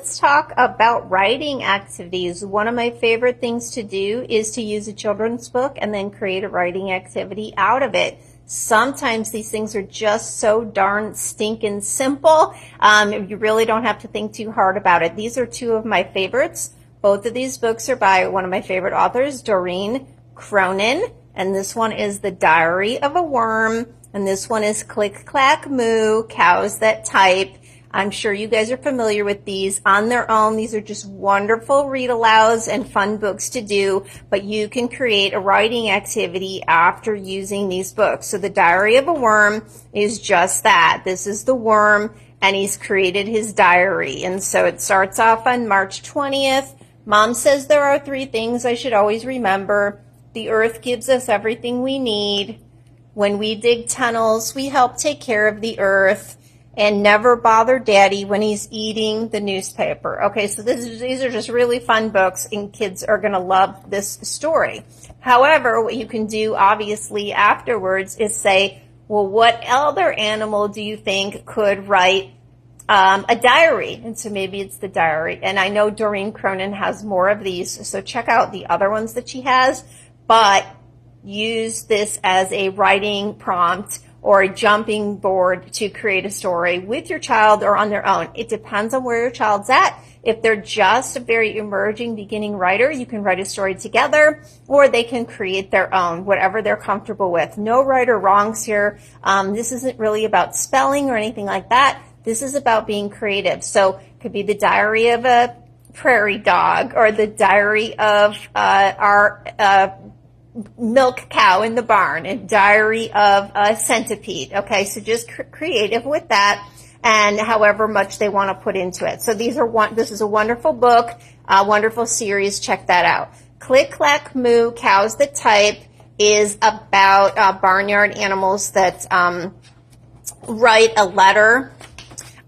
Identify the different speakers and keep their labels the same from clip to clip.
Speaker 1: let's talk about writing activities. One of my favorite things to do is to use a children's book and then create a writing activity out of it. Sometimes these things are just so darn stinking simple. You really don't have to think too hard about it. These are two of my favorites. Both of these books are by one of my favorite authors, Doreen Cronin. And this one is The Diary of a Worm. And this one is Click Clack Moo, Cows That Type. I'm sure you guys are familiar with these on their own. These are just wonderful read-alouds and fun books to do, but you can create a writing activity after using these books. So The Diary of a Worm is just that. This is the worm, and he's created his diary. And so it starts off on March 20th. Mom says there are 3 things I should always remember. The earth gives us everything we need. When we dig tunnels, we help take care of the earth. And never bother Daddy when he's eating the newspaper. Okay, so these are just really fun books, and kids are going to love this story. However, what you can do, obviously, afterwards is say, well, what other animal do you think could write a diary? And so maybe it's the diary. And I know Doreen Cronin has more of these, so check out the other ones that she has. But use this as a writing prompt or a jumping board to create a story with your child or on their own. It depends on where your child's at. If they're just a very emerging beginning writer, you can write a story together, or they can create their own, whatever they're comfortable with. No right or wrongs here. This isn't really about spelling or anything like that. This is about being creative. So it could be the diary of a prairie dog, or the diary of our milk cow in the barn, a diary of a centipede. Okay, so just creative with that, and however much they want to put into it. So this is a wonderful book, a wonderful series. Check that out. Click Clack Moo, Cows That Type is about barnyard animals that write a letter.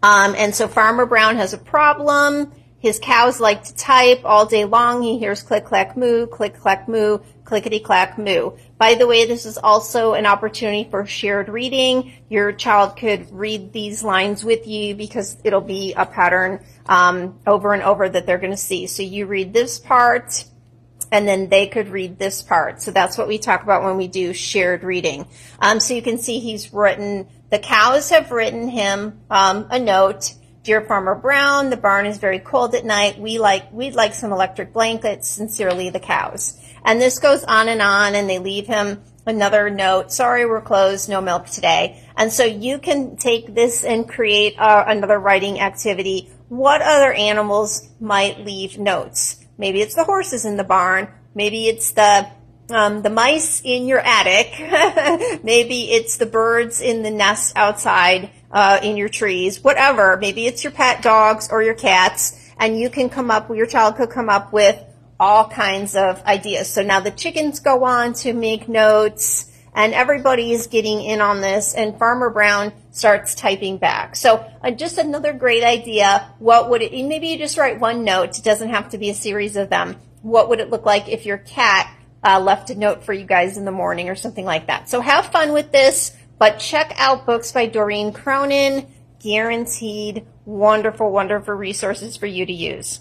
Speaker 1: And so Farmer Brown has a problem. His cows like to type all day long. He hears click, clack, moo, clickety, clack, moo. By the way, this is also an opportunity for shared reading. Your child could read these lines with you because it'll be a pattern over and over that they're going to see. So you read this part, and then they could read this part. So that's what we talk about when we do shared reading. So you can see the cows have written him a note. Dear Farmer Brown, the barn is very cold at night. We'd like some electric blankets. Sincerely, the cows. And this goes on, and they leave him another note. Sorry, we're closed. No milk today. And so you can take this and create another writing activity. What other animals might leave notes? Maybe it's the horses in the barn. Maybe it's the mice in your attic. Maybe it's the birds in the nest outside in your trees, whatever. Maybe it's your pet dogs or your cats, and your child could come up with all kinds of ideas. So now the chickens go on to make notes, and everybody is getting in on this, and Farmer Brown starts typing back. So just another great idea. Maybe you just write one note. It doesn't have to be a series of them. What would it look like if your cat left a note for you guys in the morning or something like that? So have fun with this, but check out books by Doreen Cronin. Guaranteed wonderful, wonderful resources for you to use.